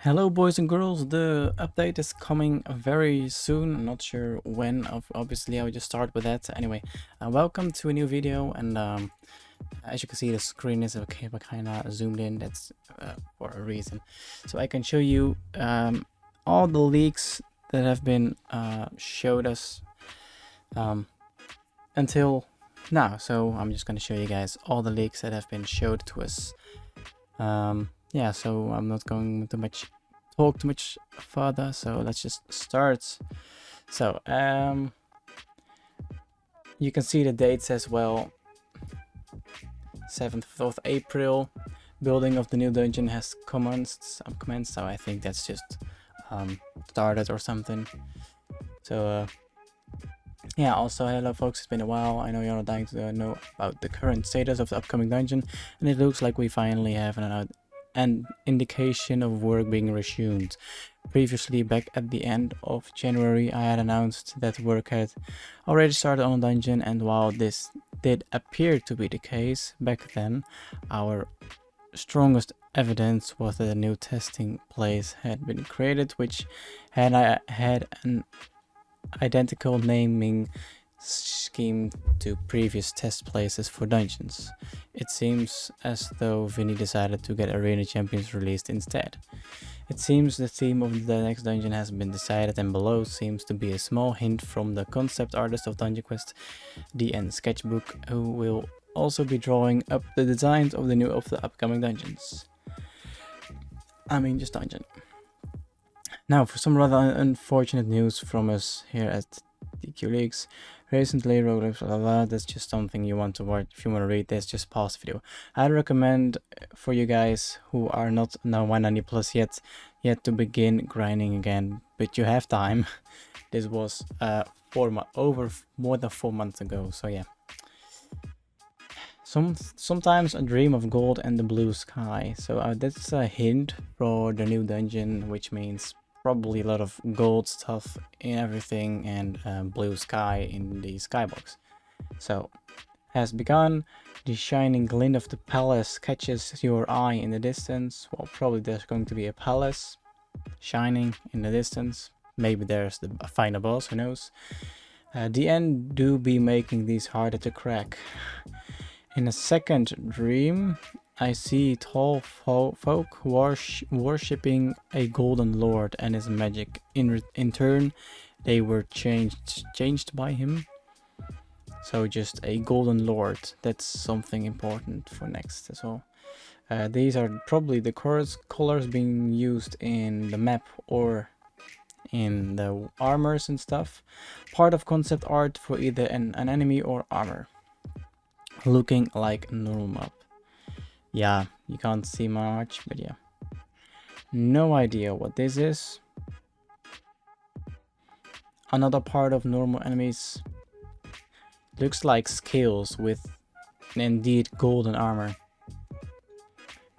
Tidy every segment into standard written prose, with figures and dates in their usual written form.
Hello boys and girls, the update is coming very soon. I'm not sure when, obviously I will just start with that. Anyway, welcome to a new video, and as you can see the screen is okay but kinda zoomed in. That's for a reason. So I can show you all the leaks that have been showed us until now. So I'm just going to show you guys all the leaks that have been showed to us. Yeah, so I'm not going to talk too much further, so let's just start. So you can see the dates as well. 7th of April, building of the new dungeon has commenced, so I think that's just started or something. So yeah, also hello folks, it's been a while. I know you're all dying to know about the current status of the upcoming dungeon, and it looks like we finally have an indication of work being resumed. Previously, back at the end of January, I had announced that work had already started on the dungeon, and while this did appear to be the case back then, our strongest evidence was that a new testing place had been created, which had an identical naming scheme to previous test places for dungeons. It seems as though Vinny decided to get Arena Champions released instead. It seems the theme of the next dungeon has been decided, and below seems to be a small hint from the concept artist of Dungeon Quest DN Sketchbook, who will also be drawing up the designs of the upcoming dungeons. I mean, just dungeon. Now, for some rather unfortunate news from us here at DQ Leaks. Recently, Roblox, blah, blah, blah, that's just something you want to watch. If you want to read this, just pause the video. I'd recommend for you guys who are not now 190 plus yet to begin grinding again, but you have time. This was over more than 4 months ago, so yeah. Sometimes a dream of gold and the blue sky. So that's a hint for the new dungeon, which means probably a lot of gold stuff in everything and blue sky in the skybox. So has begun. The shining glint of the palace catches your eye in the distance. Well, probably there's going to be a palace shining in the distance. Maybe there's a final boss, who knows. The end do be making these harder to crack. In a second dream, I see tall folk worshipping a golden lord and his magic. In turn, they were changed by him. So just a golden lord. That's something important for next as well. These are probably the colors being used in the map or in the armors and stuff. Part of concept art for either an enemy or armor. Looking like a normal map. Yeah, you can't see much, but yeah. No idea what this is. Another part of normal enemies. Looks like scales with indeed golden armor.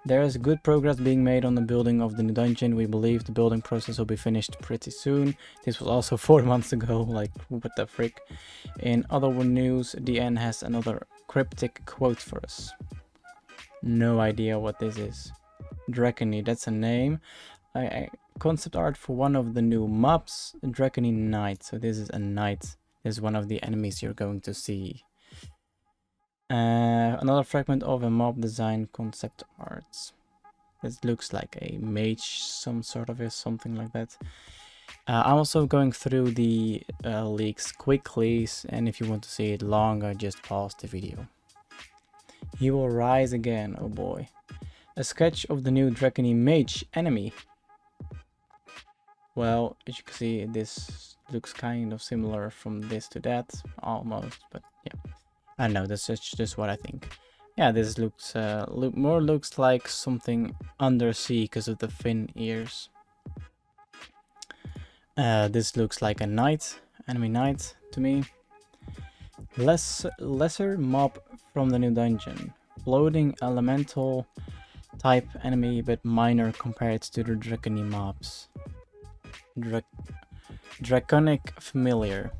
There is good progress being made on the building of the new dungeon. We believe the building process will be finished pretty soon. This was also 4 months ago, like what the frick. In other news, DN has another cryptic quote for us. No idea what this is. Drakony, that's a name. Concept art for one of the new mobs, Drakony Knight. So this is a knight. This is one of the enemies you're going to see. Another fragment of a mob design concept art. This looks like a mage, something like that. I'm also going through the leaks quickly, and if you want to see it longer, just pause the video. He will rise again, oh boy. A sketch of the new Drakony mage enemy. Well, as you can see, this looks kind of similar from this to that, almost, but yeah. I don't know, that's just what I think. Yeah, this looks looks like something undersea because of the fin ears. This looks like a knight, enemy knight to me. Lesser mob from the new dungeon. Floating elemental type enemy, but minor compared to the Drakony mobs. Draconic familiar.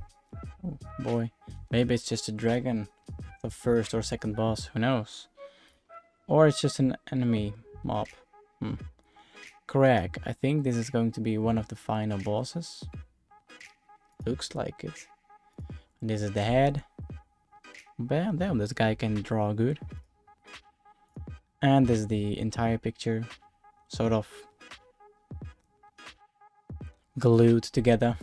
Oh boy, maybe it's just a dragon. The first or second boss, who knows? Or it's just an enemy mob. Craig. I think this is going to be one of the final bosses. Looks like it. And this is the head. Bam, damn, this guy can draw good. And this is the entire picture, sort of glued together.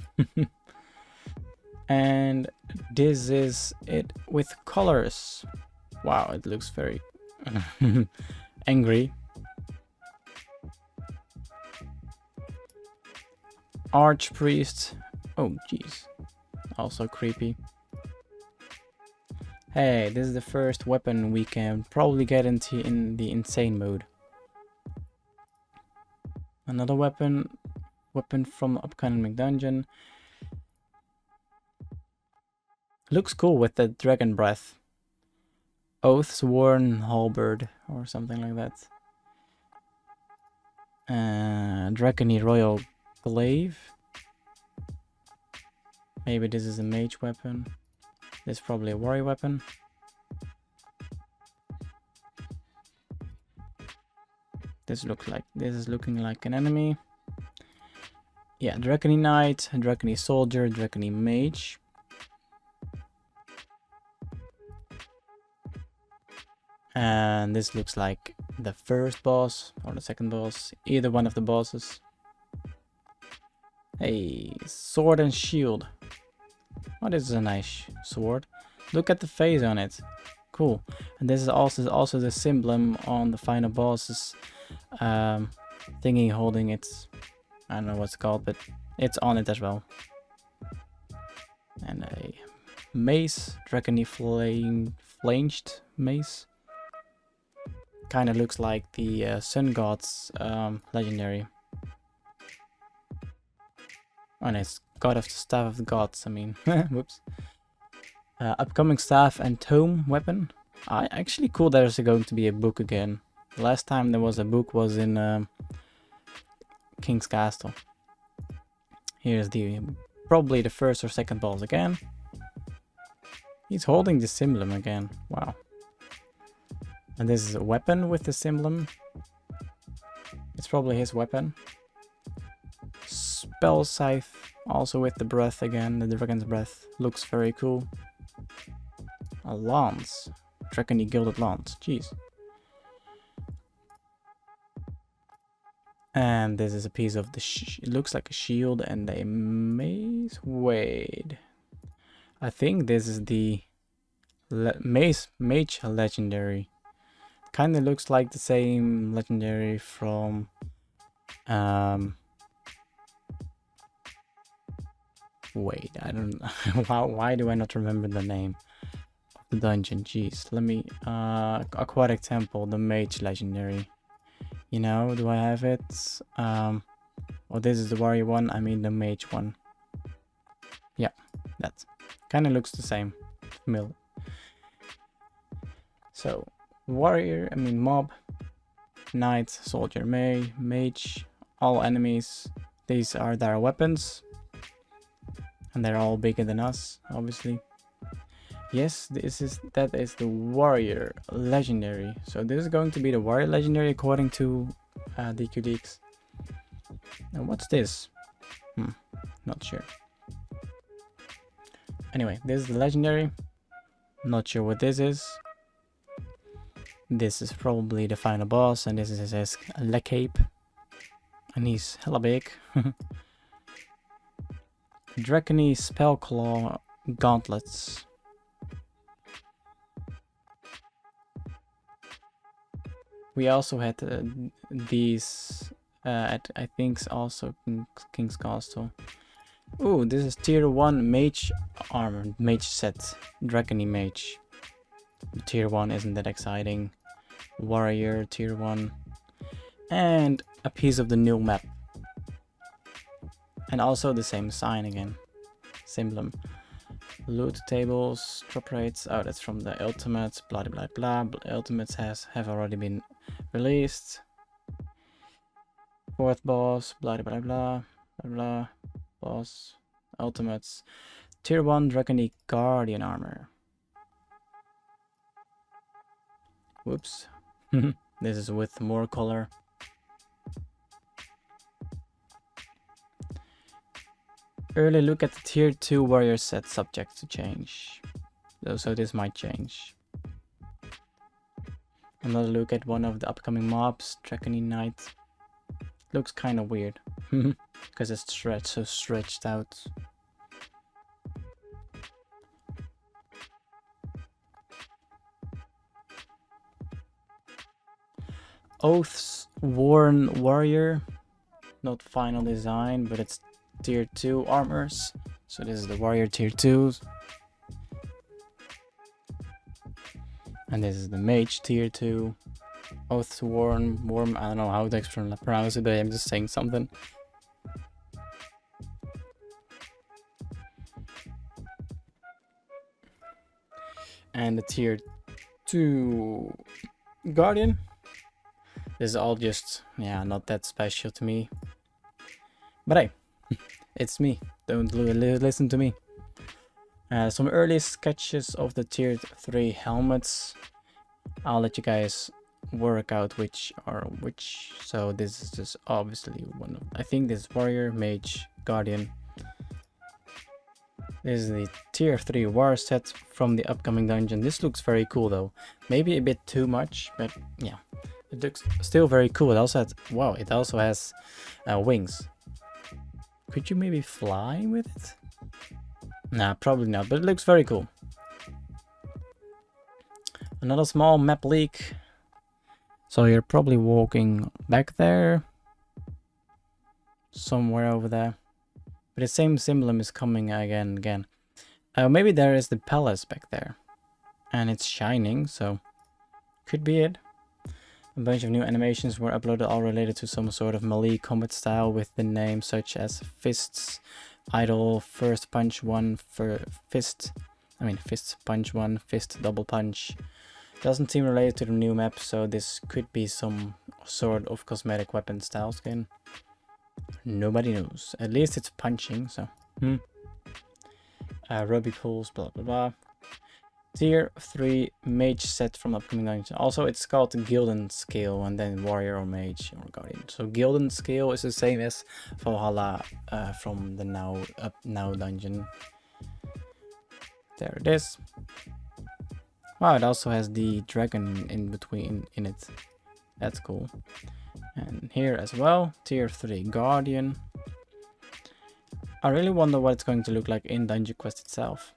And this is it with colors. Wow, it looks very angry. Archpriest. Oh, jeez. Also creepy. Hey, this is the first weapon we can probably get into in the insane mode. Another weapon from the upcoming dungeon. Looks cool with the dragon breath. Oathsworn halberd or something like that. Dracony royal glaive. Maybe this is a mage weapon. This is probably a warrior weapon. This is looking like an enemy. Yeah, Dracony Knight, Dracony Soldier, Dracony Mage. And this looks like the first boss or the second boss, either one of the bosses. Hey, sword and shield. Oh, this is a nice sword. Look at the face on it. Cool. And this is also the symbol on the final boss's thingy holding its, I don't know what's it called, but it's on it as well. And a mace, Dracony flanged mace. Kind of looks like the Sun God's legendary. And it's God of the Staff of the Gods, I mean, whoops. Upcoming staff and tome weapon. Actually cool there's going to be a book again. The last time there was a book was in King's Castle. Here's probably the first or second boss again. He's holding the emblem again, wow. And this is a weapon with the emblem. It's probably his weapon. Spell scythe, also with the breath again, the dragon's breath. Looks very cool. A lance. Dracony gilded lance, jeez. And this is a piece of the it looks like a shield and a mace. Wait. I think this is the mage legendary. Kind of looks like the same legendary from wait, I don't why do I not remember the name of the dungeon? Jeez, let me Aquatic Temple, the mage legendary. You know, do I have it? Oh, this is the warrior one, I mean the mage one. Yeah, that kind of looks the same. Familiar. So warrior, I mean mob, knight, soldier, mage, all enemies. These are their weapons. And they're all bigger than us, obviously. Yes, that is the warrior legendary. So this is going to be the warrior legendary according to DQ Leaks. Now what's this? Not sure. Anyway, this is the legendary. Not sure what this is. This is probably the final boss, and this is his leg cape. And he's hella big. Dracony Spellclaw gauntlets. We also had these at I think also King's Castle. Ooh, this is tier 1 mage armor, mage set, Dracony mage. Tier 1 isn't that exciting. Warrior tier 1. And a piece of the new map. And also the same sign again. Emblem. Loot tables, drop rates. Oh, that's from the ultimates. Blah blah blah. Ultimates have already been released. Fourth boss. Blah blah blah blah blah. Boss. Ultimates. Tier 1 Dracony Guardian armor. Whoops. This is with more color. Early look at the tier 2 warrior set, subject to change. So this might change. Another look at one of the upcoming mobs, Draconine Knight. Looks kind of weird because it's so stretched out. Oath's Worn Warrior, not final design, but it's tier 2 armors. So this is the warrior tier 2s. And this is the mage tier 2. Oath's Worn, I don't know how to pronounce it, but I'm just saying something. And the tier 2 Guardian. This is all just, yeah, not that special to me. But hey, it's me. Don't listen to me. Some early sketches of the tier 3 helmets. I'll let you guys work out which are which. So this is just obviously one of, I think this is warrior, mage, guardian. This is the tier 3 war set from the upcoming dungeon. This looks very cool though. Maybe a bit too much, but yeah. It looks still very cool. It also has, wow, it also has wings. Could you maybe fly with it? Nah, probably not, but it looks very cool. Another small map leak. So you're probably walking back there. Somewhere over there. But the same emblem is coming again. Maybe there is the palace back there. And it's shining, so could be it. A bunch of new animations were uploaded, all related to some sort of melee combat style with the names such as fists, idle, first punch one, fist punch one, fist double punch. Doesn't seem related to the new map, so this could be some sort of cosmetic weapon style skin. Nobody knows. At least it's punching, so. Ruby pools, blah blah blah. Tier 3 mage set from upcoming dungeon. Also, it's called Gildan Scale, and then warrior or mage or guardian. So Gildan Scale is the same as Valhalla from the now dungeon. There it is. Wow, it also has the dragon in between in it. That's cool. And here as well, tier 3 guardian. I really wonder what it's going to look like in Dungeon Quest itself.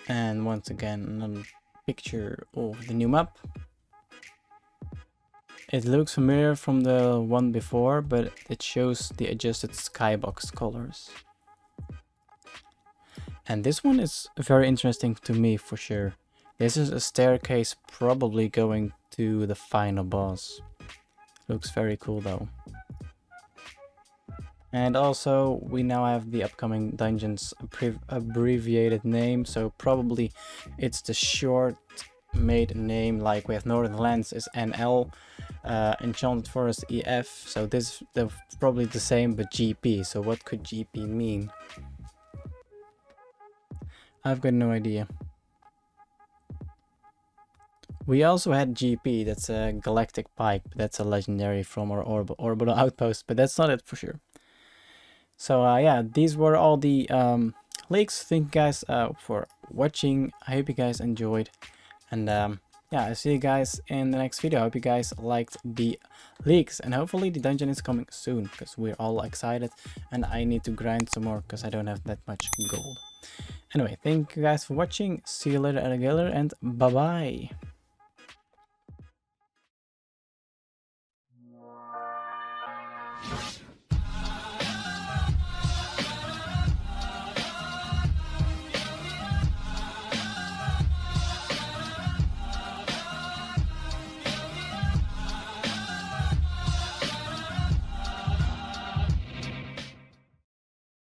And once again, another picture of the new map. It looks familiar from the one before, but it shows the adjusted skybox colors. And this one is very interesting to me for sure. This is a staircase probably going to the final boss. Looks very cool though. And also, we now have the upcoming dungeon's abbreviated name, so probably it's the short made name, like we have Northern Lands is NL, Enchanted Forest EF, so this they're probably the same but GP, so what could GP mean? I've got no idea. We also had GP, that's a Galactic Pike, but that's a legendary from our orbital outpost, but that's not it for sure. So yeah, these were all the leaks. Thank you guys for watching. I hope you guys enjoyed. And yeah, I'll see you guys in the next video. I hope you guys liked the leaks. And hopefully the dungeon is coming soon, because we're all excited. And I need to grind some more, because I don't have that much gold. Anyway, thank you guys for watching. See you later, alligator, and bye-bye.